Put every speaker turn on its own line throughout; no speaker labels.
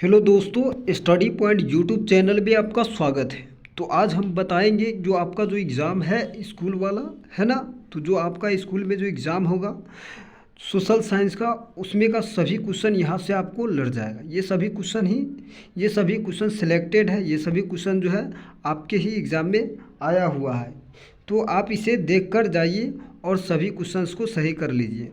Hello दोस्तों, study point YouTube channel में आपका स्वागत है। तो आज हम बताएंगे जो आपका जो एग्ज़ाम है स्कूल वाला है ना। तो जो आपका स्कूल में जो एग्ज़ाम होगा सोशल साइंस का, उसमें का सभी क्वेश्चन यहाँ से आपको लड़ जाएगा। ये सभी क्वेश्चन सिलेक्टेड है, ये सभी क्वेश्चन जो है आपके ही एग्ज़ाम में आया हुआ है। तो आप इसे देख कर जाइए और सभी क्वेश्चंस को सही कर लीजिए।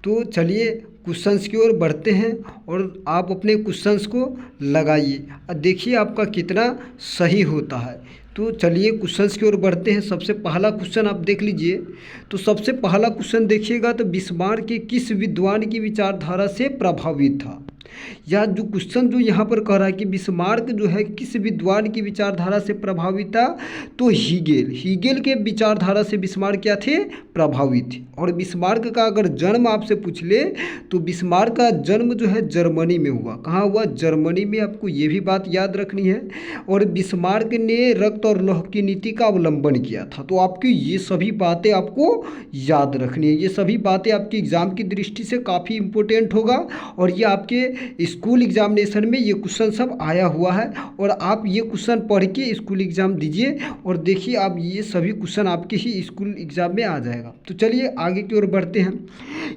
तो चलिए क्वेश्चंस की ओर बढ़ते हैं और आप अपने क्वेश्चंस को लगाइए और देखिए आपका कितना सही होता है। तो चलिए क्वेश्चंस की ओर बढ़ते हैं। सबसे पहला क्वेश्चन आप देख लीजिए। तो सबसे पहला क्वेश्चन देखिएगा तो बिस्मार्क के किस विद्वान की विचारधारा से प्रभावित था। या जो क्वेश्चन जो यहाँ पर कह रहा है कि बिस्मार्क जो है किस विद्वान की विचारधारा से प्रभावित था, तो हीगेल के विचारधारा से बिस्मार्क क्या थे, प्रभावित थे। और बिस्मार्क का अगर जन्म आपसे पूछ ले तो बिस्मार्क का जन्म जो है जर्मनी में हुआ। कहाँ हुआ, जर्मनी में। आपको ये भी बात याद रखनी है। और बिस्मार्क ने रक्त और लौह की नीति का अवलंबन किया था। तो आपकी ये सभी बातें आपको याद रखनी है। ये सभी बातें आपके एग्जाम की दृष्टि से काफ़ी इंपॉर्टेंट होगा और ये आपके स्कूल एग्जामिनेशन में ये क्वेश्चन सब आया हुआ है। और आप ये क्वेश्चन पढ़ के स्कूल एग्ज़ाम दीजिए और देखिए आप ये सभी क्वेश्चन आपके ही स्कूल एग्ज़ाम में आ जाएगा। तो चलिए आगे की ओर बढ़ते हैं।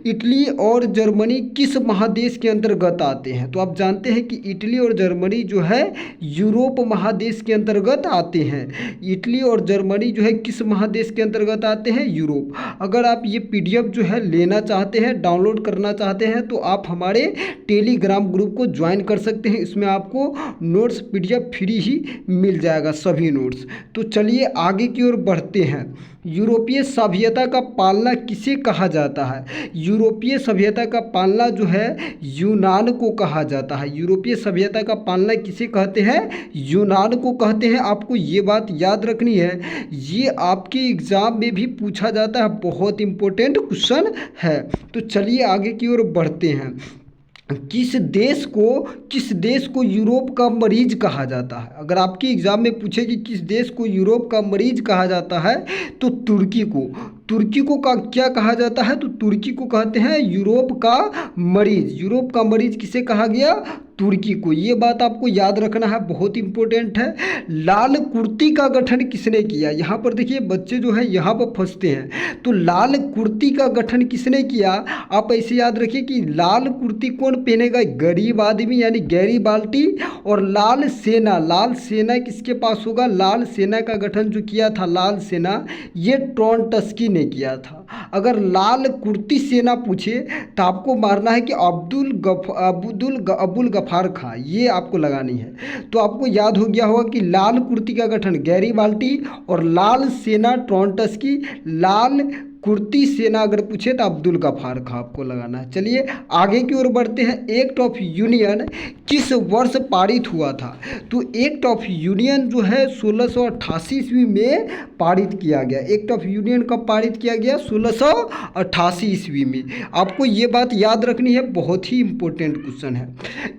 इटली और जर्मनी किस महादेश के अंतर्गत आते हैं। तो आप जानते हैं कि इटली और जर्मनी जो है यूरोप महादेश के अंतर्गत आते हैं। इटली और जर्मनी जो है किस महादेश के अंतर्गत आते हैं, यूरोप। अगर आप ये पीडीएफ जो है लेना चाहते हैं, डाउनलोड करना चाहते हैं, तो आप हमारे टेलीग्राम ग्रुप को ज्वाइन कर सकते हैं। इसमें आपको नोट्स पीडीएफ फ्री ही मिल जाएगा, सभी नोट्स। तो चलिए आगे की ओर बढ़ते हैं। यूरोपीय सभ्यता का पालना किसे कहा जाता है। यूरोपीय सभ्यता का पालना जो है यूनान को कहा जाता है। यूरोपीय सभ्यता का पालना किसे कहते हैं, यूनान को कहते हैं। आपको ये बात याद रखनी है, ये आपके एग्ज़ाम में भी पूछा जाता है, बहुत इंपॉर्टेंट क्वेश्चन है। तो चलिए आगे की ओर बढ़ते हैं। किस देश को यूरोप का मरीज कहा जाता है। अगर आपके एग्ज़ाम में पूछे कि किस देश को यूरोप का मरीज कहा जाता है, तो तुर्की को का क्या कहा जाता है, तो तुर्की को कहते हैं यूरोप का मरीज। यूरोप का मरीज किसे कहा गया, तुर्की को। ये बात आपको याद रखना है, बहुत इंपॉर्टेंट है। लाल कुर्ती का गठन किसने किया। यहाँ पर देखिए बच्चे जो है यहाँ पर फंसते हैं। तो लाल कुर्ती का गठन किसने किया, आप ऐसे याद रखिए कि लाल कुर्ती कौन पहनेगा, गरीब आदमी यानी गैरीबाल्टी। और लाल सेना किसके पास होगा, लाल सेना का गठन जो किया था, लाल सेना, ये ट्रॉनटस्की ने किया था। अगर लाल कुर्ती सेना पूछे तो आपको मारना है कि अबुल गफार खां, ये आपको लगानी है। तो आपको याद हो गया होगा कि लाल कुर्ती का गठन गैरीबाल्टी और लाल सेना ट्रॉनटस्की, लाल कुर्ती सेना अगर पूछे तो अब्दुल गफार खां आपको लगाना है। चलिए आगे की ओर बढ़ते हैं। एक्ट ऑफ यूनियन किस वर्ष पारित हुआ था। तो एक्ट ऑफ यूनियन जो है 1688 ईस्वी में पारित किया गया। एक्ट ऑफ यूनियन कब पारित किया गया, 1688 ईस्वी में। आपको ये बात याद रखनी है, बहुत ही इंपॉर्टेंट क्वेश्चन है।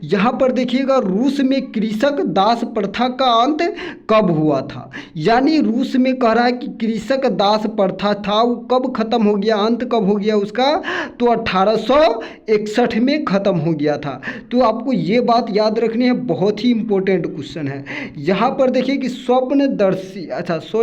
यहाँ पर देखिएगा, रूस में कृषक दास प्रथा का अंत कब हुआ था। यानी रूस में कह रहा है कि कृषक दास प्रथा था, वो कब खत्म हो गया, अंत कब हो गया उसका, तो 1861 में खत्म हो गया था। तो आपको ये बात याद रखनी है, बहुत ही इंपॉर्टेंट क्वेश्चन है। यहाँ पर देखिए कि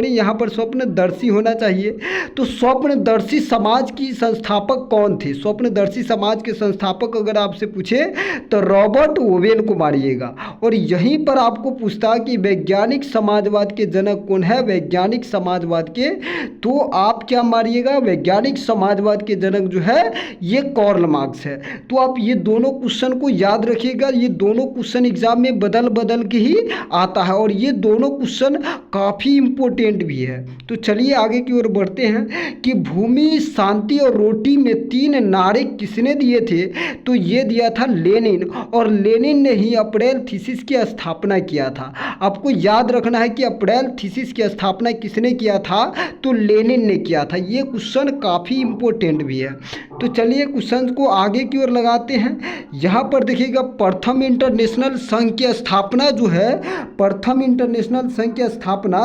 यहाँ पर स्वप्नदर्शी होना चाहिए। तो स्वप्नदर्शी समाज की संस्थापक कौन थे। स्वप्नदर्शी समाज के संस्थापक अगर आपसे पूछे तो रॉबर्ट ओवेन को मारिएगा। और यहीं पर आपको पूछता है कि वैज्ञानिक समाजवाद के जनक कौन है, वैज्ञानिक समाजवाद के, तो आप क्या मारिएगा, वैज्ञानिक समाजवाद के जनक जो है ये कार्ल मार्क्स है। तो आप ये दोनों क्वेश्चन को याद रखिएगा। ये दोनों क्वेश्चन एग्जाम में बदल के ही आता है और ये दोनों क्वेश्चन काफ़ी इंपॉर्टेंट भी है। तो चलिए आगे की ओर बढ़ते हैं कि भूमि, शांति और रोटी में 3 नारे किसने दिए थे। तो ये दिया था लेनिन, और लेनिन ने ही अप्रैल थीसिस की स्थापना किया था। आपको याद रखना है कि अप्रैल थीसिस की स्थापना किसने किया था, तो लेनिन ने किया था। ये क्वेश्चन काफ़ी इंपॉर्टेंट भी है। तो चलिए क्वेश्चन को आगे की ओर लगाते हैं। यहाँ पर देखिएगा, प्रथम इंटरनेशनल संघ की स्थापना जो है प्रथम इंटरनेशनल संघ की स्थापना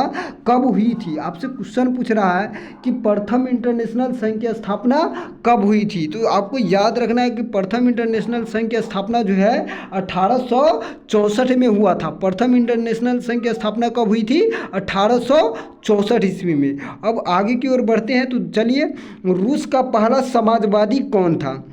कब हुई थी। आपसे क्वेश्चन पूछ रहा है कि प्रथम इंटरनेशनल संघ की स्थापना कब हुई थी। तो आपको याद रखना है कि प्रथम इंटरनेशनल संघ की स्थापना जो है 1864 में हुआ था। प्रथम इंटरनेशनल संघ की स्थापना कब हुई थी? 1864 ईस्वी में। अब आगे की ओर बढ़ते हैं, तो चलिए, रूस का पहला समाजवादी कौन था।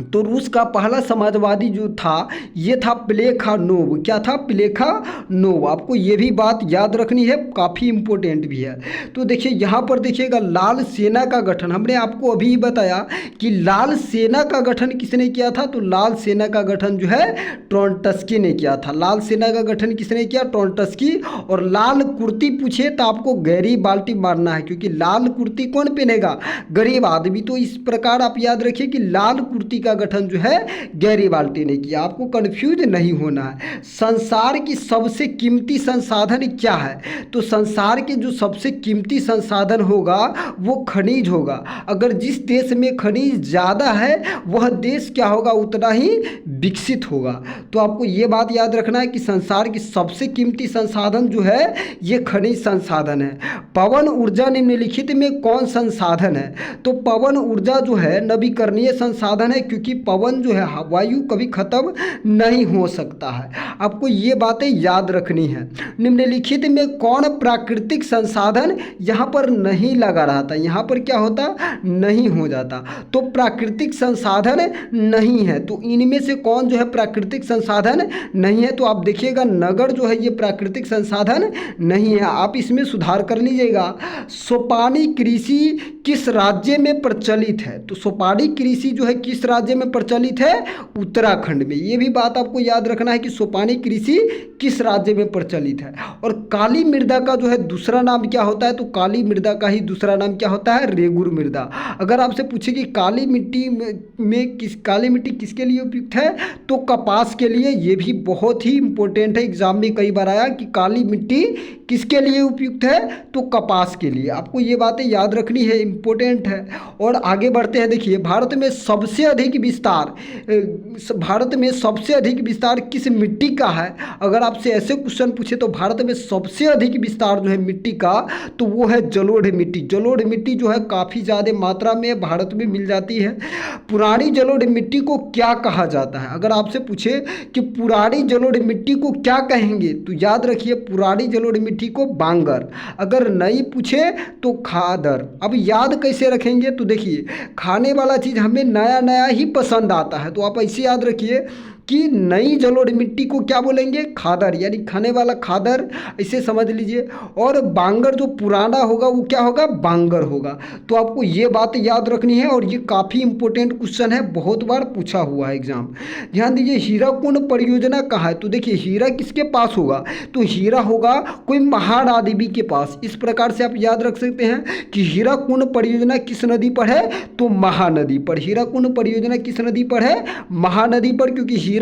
तो रूस का पहला समाजवादी जो था ये था प्लेखानोव। क्या था? प्लेखानोव। आपको ये भी बात याद रखनी है, काफ़ी इम्पोर्टेंट भी है। तो देखिए यहाँ पर देखिएगा, लाल सेना का गठन, हमने आपको अभी बताया कि लाल सेना का गठन किसने किया था। तो लाल सेना का गठन जो है ट्रोटस्की ने किया था। लाल सेना का गठन किसने किया? ट्रोटस्की। और लाल कुर्ती पूछे तो आपको गैरीबाल्टी मारना है, क्योंकि लाल कुर्ती कौन पहनेगा? गरीब आदमी। तो इस प्रकार आप याद रखिए कि लाल कुर्ती का गठन जो है गैरीबाल्टी ने किया। आपको कंफ्यूज नहीं होना है। संसार की सबसे कीमती संसाधन क्या है? तो संसार के जो सबसे कीमती संसाधन होगा वो खनिज होगा। अगर जिस देश में खनिज ज़्यादा है वह देश क्या होगा? उतना ही विकसित होगा। तो आपको ये बात याद रखना है कि संसार की सबसे कीमती संसाधन जो है ये खनिज संसाधन है। पवन ऊर्जा निम्नलिखित में कौन संसाधन है? तो पवन ऊर्जा जो है नवीकरणीय संसाधन है, क्योंकि पवन जो है वायु कभी खत्म नहीं हो सकता है। आपको ये बातें याद रखनी है। निम्नलिखित में कौन प्राकृतिक संसाधन यहाँ पर नहीं लगा रहा था? यहाँ पर क्या होता? नहीं हो जाता। तो प्राकृतिक संसाधन नहीं है। तो इनमें से कौन जो है प्राकृतिक संसाधन नहीं है? तो आप देखिएगा नगर जो है ये प्राकृतिक संसाधन नहीं है। आप इसमें सुधार कर लीजिएगा। सोपानी कृषि किस राज्य में प्रचलित है? तो सोपानी कृषि जो है किस राज्य में प्रचलित है? उत्तराखंड में। ये भी बात आपको याद रखना है कि सोपानी कृषि किस राज्य में प्रचलित है। और काली मृदा का जो है दूसरा नाम क्या होता है? तो काली मृदा का ही दूसरा नाम क्या होता है? रेगुर मृदा। अगर आपसे पूछे कि काली मिट्टी में काली मिट्टी किसके लिए उपयुक्त है? तो कपास के लिए। ये भी बहुत ही इंपॉर्टेंट है, एग्जाम में कई बार आया कि काली मिट्टी किसके लिए उपयुक्त है? तो कपास के लिए। आपको ये बातें याद रखनी है, इंपॉर्टेंट है। और आगे बढ़ते हैं। देखिए भारत में सबसे अधिक विस्तार किस मिट्टी का है? अगर आपसे ऐसे क्वेश्चन पूछे तो भारत में सबसे अधिक विस्तार जो है मिट्टी का तो वो है जलोढ़ मिट्टी। जलोढ़ मिट्टी जो है काफ़ी ज़्यादा मात्रा में भारत में मिल जाती है। पुरानी जलोढ़ मिट्टी को क्या कहा जाता है? अगर आपसे पूछे कि पुरानी जलोढ़ मिट्टी को क्या कहेंगे तो याद रखिए पुरानी जलोढ़ मिट्टी को बांगर। अगर नहीं पूछे तो खादर। अब याद कैसे रखेंगे? तो देखिए खाने वाला चीज़ हमें नया नया ही पसंद आता है, तो आप ऐसे याद रखिए कि नई जलोढ़ मिट्टी को क्या बोलेंगे? खादर, यानी खाने वाला खादर, इसे समझ लीजिए। और बांगर जो पुराना होगा वो क्या होगा? बांगर होगा। तो आपको ये बात याद रखनी है और ये काफ़ी इंपॉर्टेंट क्वेश्चन है, बहुत बार पूछा हुआ है एग्जाम। ध्यान दीजिए, हीराकुंड परियोजना कहाँ है? तो देखिए हीरा किसके पास होगा? तो हीरा होगा कोई महान आदमी के पास। इस प्रकार से आप याद रख सकते हैं कि हीराकुंड परियोजना किस नदी पर है? तो महानदी पर। हीराकुंड परियोजना किस नदी पर है? महानदी पर, क्योंकि हीरा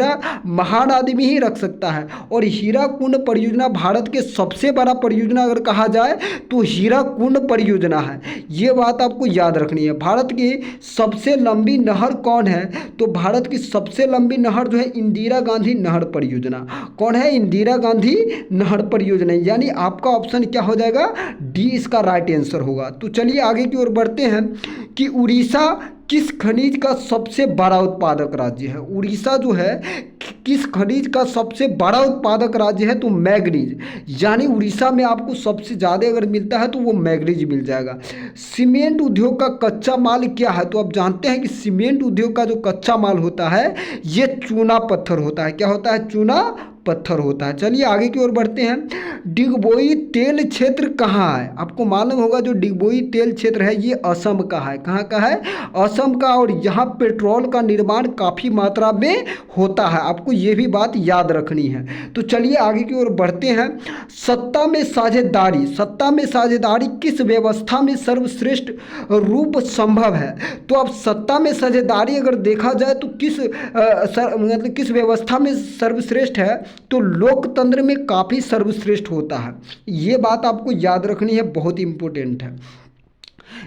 महान आदमी ही रख सकता है। और हीराकुंड परियोजना भारत के सबसे बड़ा परियोजना अगर कहा जाए तो हीराकुंड परियोजना है। ये बात आपको याद रखनी है। भारत की सबसे लंबी नहर कौन है? तो भारत की सबसे लंबी नहर जो है इंदिरा गांधी नहर परियोजना। कौन है? इंदिरा गांधी नहर परियोजना। यानी आपका ऑप्शन क्या हो जाएगा? डी इसका राइट आंसर होगा। तो चलिए आगे की ओर बढ़ते हैं कि उड़ीसा किस खनिज का सबसे बड़ा उत्पादक राज्य है? उड़ीसा जो है किस खनिज का सबसे बड़ा उत्पादक राज्य है? तो मैग्नीज। यानी उड़ीसा में आपको सबसे ज़्यादा अगर मिलता है तो वो मैग्नीज मिल जाएगा। सीमेंट उद्योग का कच्चा माल क्या है? तो आप जानते हैं कि सीमेंट उद्योग का जो कच्चा माल होता है ये चूना पत्थर होता है। क्या होता है? चूना पत्थर होता है। चलिए आगे की ओर बढ़ते हैं। डिगबोई तेल क्षेत्र कहाँ है? आपको मालूम होगा जो डिगबोई तेल क्षेत्र है ये असम का है। कहाँ का है? असम का। और यहाँ पेट्रोल का निर्माण काफ़ी मात्रा में होता है। आपको ये भी बात याद रखनी है। तो चलिए आगे की ओर बढ़ते हैं। सत्ता में साझेदारी किस व्यवस्था में सर्वश्रेष्ठ रूप संभव है? तो अब सत्ता में साझेदारी अगर देखा जाए तो किस व्यवस्था में सर्वश्रेष्ठ है? तो लोकतंत्र में काफ़ी सर्वश्रेष्ठ होता है। ये बात आपको याद रखनी है, बहुत इंपॉर्टेंट है।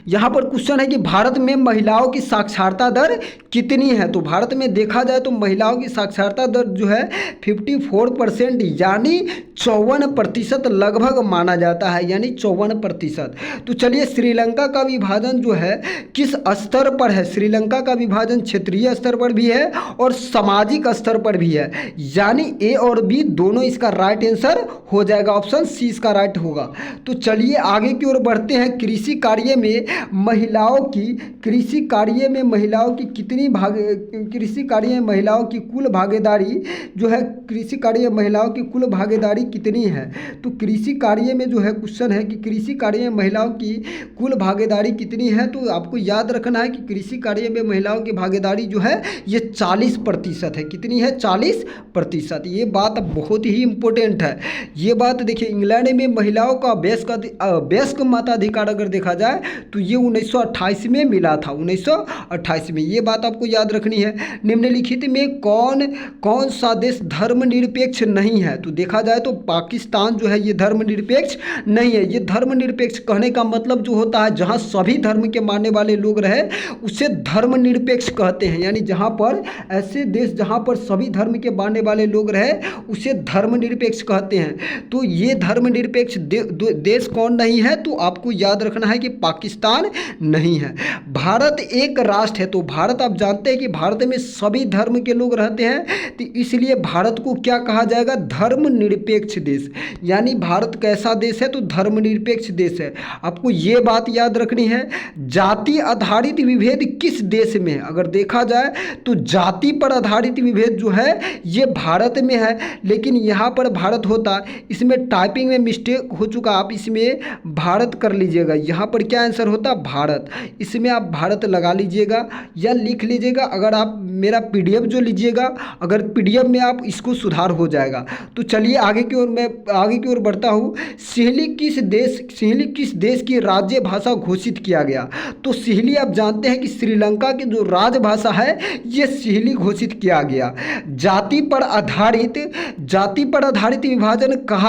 यहाँ पर क्वेश्चन है कि भारत में महिलाओं की साक्षरता दर कितनी है। तो भारत में देखा जाए तो महिलाओं की साक्षरता दर जो है 54% यानी 54% लगभग माना जाता है, यानी 54%। तो चलिए श्रीलंका का विभाजन जो है किस स्तर पर है। श्रीलंका का विभाजन क्षेत्रीय स्तर पर भी है और सामाजिक स्तर पर भी है, यानी ए और बी दोनों इसका राइट आंसर हो जाएगा, ऑप्शन सी इसका राइट होगा। तो चलिए आगे की ओर बढ़ते हैं। कृषि कार्य में महिलाओं की कृषि कार्य में महिलाओं की कितनी कृषि कार्य में महिलाओं की कुल भागीदारी जो है, कृषि कार्य में महिलाओं की कुल भागीदारी कितनी है। तो कृषि कार्य में जो है क्वेश्चन है कि कृषि कार्य में महिलाओं की कुल भागीदारी कितनी है। तो आपको याद रखना है कि कृषि कार्य में महिलाओं की भागीदारी जो है ये 40% है। कितनी है? 40%। ये बात बहुत ही इंपॉर्टेंट है। ये बात देखिए, इंग्लैंड में महिलाओं का वयस्क मताधिकार अगर देखा जाए तो ये 1928 में मिला था, 1928 में। ये बात आपको याद रखनी है। निम्नलिखित में कौन कौन सा देश धर्मनिरपेक्ष नहीं है। तो देखा जाए तो पाकिस्तान जो है ये धर्मनिरपेक्ष नहीं है। ये धर्मनिरपेक्ष कहने का मतलब जो होता है जहाँ सभी धर्म के मानने वाले लोग रहे उसे धर्मनिरपेक्ष कहते हैं, यानी जहाँ पर ऐसे देश जहाँ पर सभी धर्म के मानने वाले लोग रहे उसे धर्मनिरपेक्ष कहते हैं। तो ये धर्मनिरपेक्ष देश कौन नहीं है। तो आपको याद रखना है कि पाकिस्तान नहीं है। भारत एक राष्ट्र है। तो भारत आप जानते हैं कि भारत में सभी धर्म के लोग रहते हैं, तो इसलिए भारत को क्या कहा जाएगा? धर्मनिरपेक्ष देश। यानी भारत कैसा देश है? तो धर्मनिरपेक्ष देश है। आपको ये बात याद रखनी है। जाति आधारित विभेद किस देश में है? अगर देखा जाए तो जाति पर आधारित विभेद जो है ये भारत में है, लेकिन यहाँ पर भारत होता, इसमें टाइपिंग में मिस्टेक हो चुका, आप इसमें भारत कर लीजिएगा। यहाँ पर क्या आंसर होता? भारत। इसमें आप भारत लगा लीजिएगा या लिख लीजिएगा। अगर आप मेरा पीडीएफ जो लीजिएगा, अगर पीडीएफ में आप इसको सुधार हो जाएगा। तो चलिए आगे की ओर मैं आगे की ओर बढ़ता हूँ। सिहली किस देश की राज्य भाषा घोषित किया गया। तो सिहली आप जानते हैं कि श्रीलंका की जो राजभाषा है ये सिहली घोषित किया गया। जाति पर आधारित विभाजन कहाँ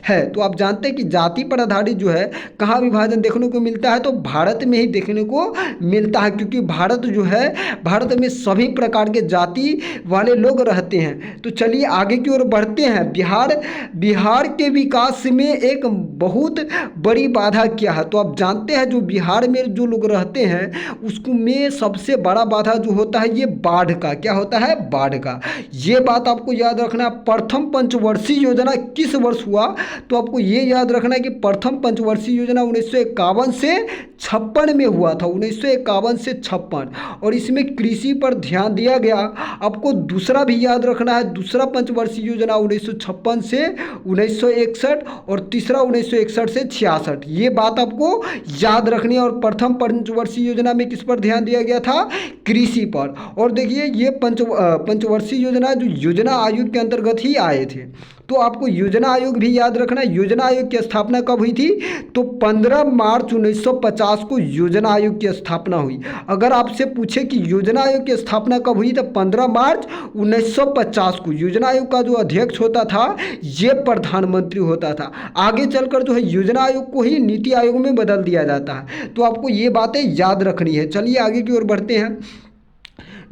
है। तो आप जानते हैं कि जाति पर आधारित जो है कहाँ विभाजन देखने को मिलता है। तो भारत में ही देखने को मिलता है, क्योंकि भारत जो है, भारत में सभी प्रकार के जाति वाले लोग रहते हैं। तो चलिए आगे की ओर बढ़ते हैं। बिहार के विकास में एक बहुत बड़ी बाधा क्या है। तो आप जानते हैं जो बिहार में जो लोग रहते हैं उसको में सबसे बड़ा बाधा जो होता है ये बाढ़ का। क्या होता है? बाढ़ का। ये बात आपको याद रखना। प्रथम पंचवर्षीय योजना किस वर्ष हुआ। तो आपको ये याद रखना है कि प्रथम पंचवर्षीय योजना 1951 से 56 में हुआ था, 1951 से 56। और इसमें कृषि पर ध्यान दिया गया। आपको दूसरा भी याद रखना है, दूसरा पंचवर्षीय योजना 1956 से 1961 और तीसरा 1961 से 66। ये बात आपको याद रखनी है। और प्रथम पंचवर्षीय योजना में किस पर ध्यान दिया गया था? कृषि पर। और देखिए ये पंचवर्षीय योजना जो योजना आयोग के अंतर्गत ही आए थे। तो आपको योजना आयोग भी याद रखना है। योजना आयोग की स्थापना कब हुई थी? तो 15 मार्च 1950 को योजना आयोग की स्थापना हुई। अगर आपसे पूछे कि योजना आयोग की स्थापना कब हुई तो 15 मार्च 1950 को। योजना आयोग का जो अध्यक्ष होता था ये प्रधानमंत्री होता था। आगे चलकर जो है योजना आयोग को ही नीति आयोग में बदल दिया जाता है। तो आपको ये बातें याद रखनी है। चलिए आगे की ओर बढ़ते हैं।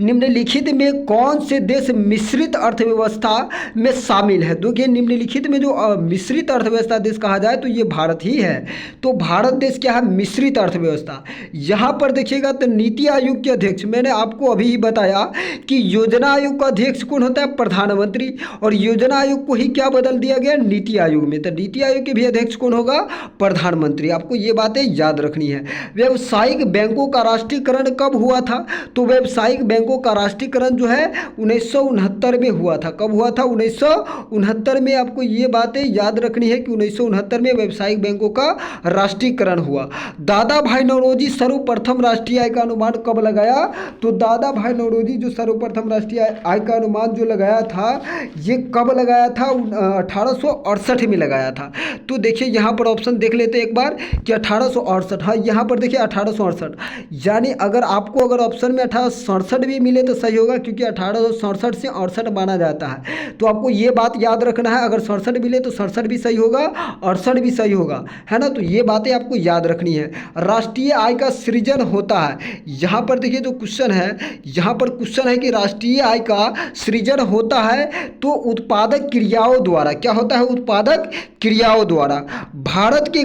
निम्नलिखित में कौन से देश मिश्रित अर्थव्यवस्था में शामिल है। देखिए निम्नलिखित में जो मिश्रित अर्थव्यवस्था देश कहा जाए तो ये भारत ही है। तो भारत देश क्या है? मिश्रित अर्थव्यवस्था। यहाँ पर देखिएगा तो नीति आयोग के अध्यक्ष, मैंने आपको अभी ही बताया कि योजना आयोग का अध्यक्ष कौन होता है? प्रधानमंत्री। और योजना आयोग को ही क्या बदल दिया गया? नीति आयोग में। तो नीति आयोग के भी अध्यक्ष कौन होगा? प्रधानमंत्री। आपको ये बातें याद रखनी है। व्यावसायिक बैंकों का राष्ट्रीयकरण कब हुआ था? तो व्यावसायिक बैंकों का राष्ट्रीयकरण जो है 1969 में हुआ था। कब हुआ था? 1969 में। आपको ये बातें याद रखनी है कि 1969 में व्यावसायिक बैंकों का राष्ट्रीयकरण हुआ। दादा भाई नौरोजी सर्वप्रथम राष्ट्रीय आय का अनुमान कब लगाया? तो दादा भाई नौरोजी जो सर्वप्रथम राष्ट्रीय आय का अनुमान जो लगाया था ये कब लगाया था? 1868 में लगाया था। तो देखिए यहाँ पर ऑप्शन देख लेते हैं एक बार कि 1868। हाँ यहाँ पर देखिए 1868। यानी अगर ऑप्शन में 1867 भी भी मिले तो सही होगा, क्योंकि 1867 से 68 माना जाता है। तो आपको ये बात याद रखना है, अगर 67 मिले तो 67 भी सही होगा, 68 भी सही होगा, है ना। तो ये बातें आपको याद रखनी है। राष्ट्रीय आय का सृजन होता है, यहाँ पर देखिए जो क्वेश्चन है, यहाँ पर क्वेश्चन है कि राष्ट्रीय आय का सृजन होता है तो उत्पादक क्रियाओं द्वारा। क्या होता है? उत्पादक क्रियाओं द्वारा। भारत के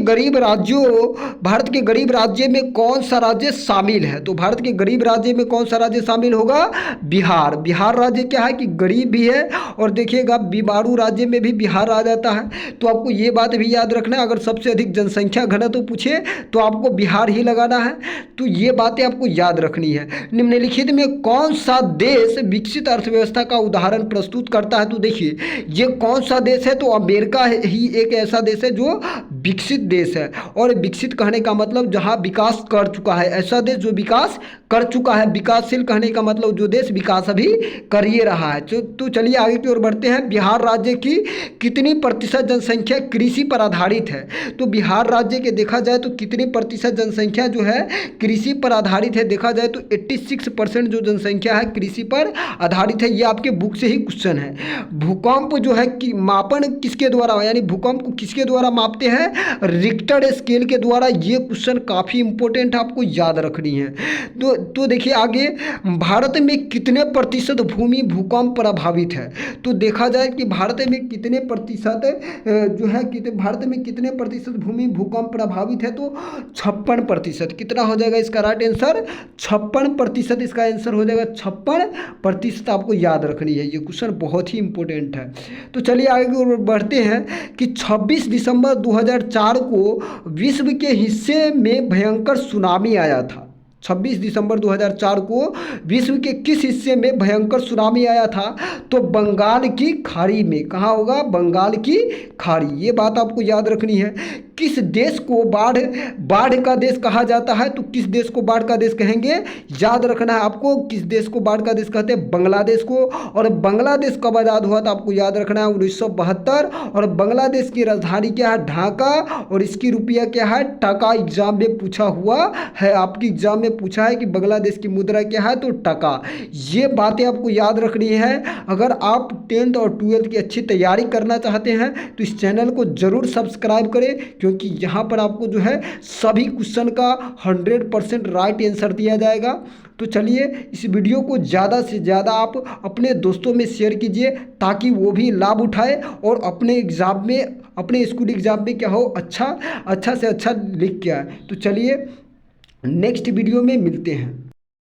गरीब राज्य में कौन सा राज्य शामिल है? तो भारत के गरीब राज्य में कौन सा राज्य शामिल होगा? बिहार। बिहार राज्य क्या है कि गरीब भी है, और देखिएगा बीमारू राज्य में भी बिहार आ जाता है। तो आपको ये बात भी याद रखना है, अगर सबसे अधिक जनसंख्या घनत्व पूछे तो आपको बिहार ही लगाना है। तो ये बातें आपको याद रखनी है। निम्नलिखित में कौन सा देश विकसित अर्थव्यवस्था का उदाहरण प्रस्तुत करता है? तो देखिए ये कौन सा देश है? तो अमेरिका ही एक ऐसा देश है जो विकसित देश है, और विकसित कहने का मतलब जहां विकास कर चुका है, ऐसा देश जो विकास कर चुका है। विकासशील कहने का मतलब जो देश विकास अभी कर ही रहा है। तो चलिए आगे की ओर बढ़ते हैं। बिहार राज्य की कितनी प्रतिशत जनसंख्या कृषि पर आधारित है? तो बिहार राज्य के देखा जाए तो कितनी प्रतिशत जनसंख्या जो है कृषि पर आधारित है? देखा जाए तो 86% जो जनसंख्या है कृषि पर आधारित है। ये आपके बुक से ही क्वेश्चन है। भूकंप जो है कि मापन किसके द्वारा, यानी भूकंप को किसके द्वारा मापते हैं? रिक्टर स्केल के द्वारा। ये क्वेश्चन काफ़ी इंपॉर्टेंट है, आपको याद रखनी है। तो देखिए आगे, भारत में कितने प्रतिशत भूमि भूकंप प्रभावित है? तो देखा जाए कि भारत में कितने प्रतिशत जो है भारत में कितने प्रतिशत भूमि भूकंप प्रभावित है? तो 56%। कितना हो जाएगा इसका राइट आंसर? 56% इसका आंसर हो जाएगा। 56% आपको याद रखनी है। ये क्वेश्चन बहुत ही इंपॉर्टेंट है। तो चलिए आगे बढ़ते हैं कि 26 दिसंबर 2004 को विश्व के हिस्से में भयंकर सुनामी आया था। 26 दिसंबर 2004 को विश्व के किस हिस्से में भयंकर सुनामी आया था? तो बंगाल की खाड़ी में। कहाँ होगा? बंगाल की खाड़ी। ये बात आपको याद रखनी है। किस देश को बाढ़ का देश कहा जाता है? तो किस देश को बाढ़ का देश कहेंगे? याद रखना है आपको, किस देश को बाढ़ का देश कहते हैं? बांग्लादेश को। और बांग्लादेश कब आज़ाद हुआ था? आपको याद रखना है 1972। और बांग्लादेश की राजधानी क्या है? ढाका। और इसकी रुपया क्या है? टका। एग्जाम में पूछा हुआ है, आपकी एग्जाम में पूछा है कि बांग्लादेश की मुद्रा क्या है? तो टका। ये बातें आपको याद रखनी है। अगर आप 10th और 12th की अच्छी तैयारी करना चाहते हैं तो इस चैनल को जरूर सब्सक्राइब करें, क्योंकि यहाँ पर आपको जो है सभी क्वेश्चन का 100% राइट आंसर दिया जाएगा। तो चलिए इस वीडियो को ज़्यादा से ज़्यादा आप अपने दोस्तों में शेयर कीजिए, ताकि वो भी लाभ उठाए और अपने एग्ज़ाम में, अपने स्कूल एग्ज़ाम में क्या हो, अच्छा से अच्छा लिख के आए। तो चलिए नेक्स्ट वीडियो में मिलते हैं।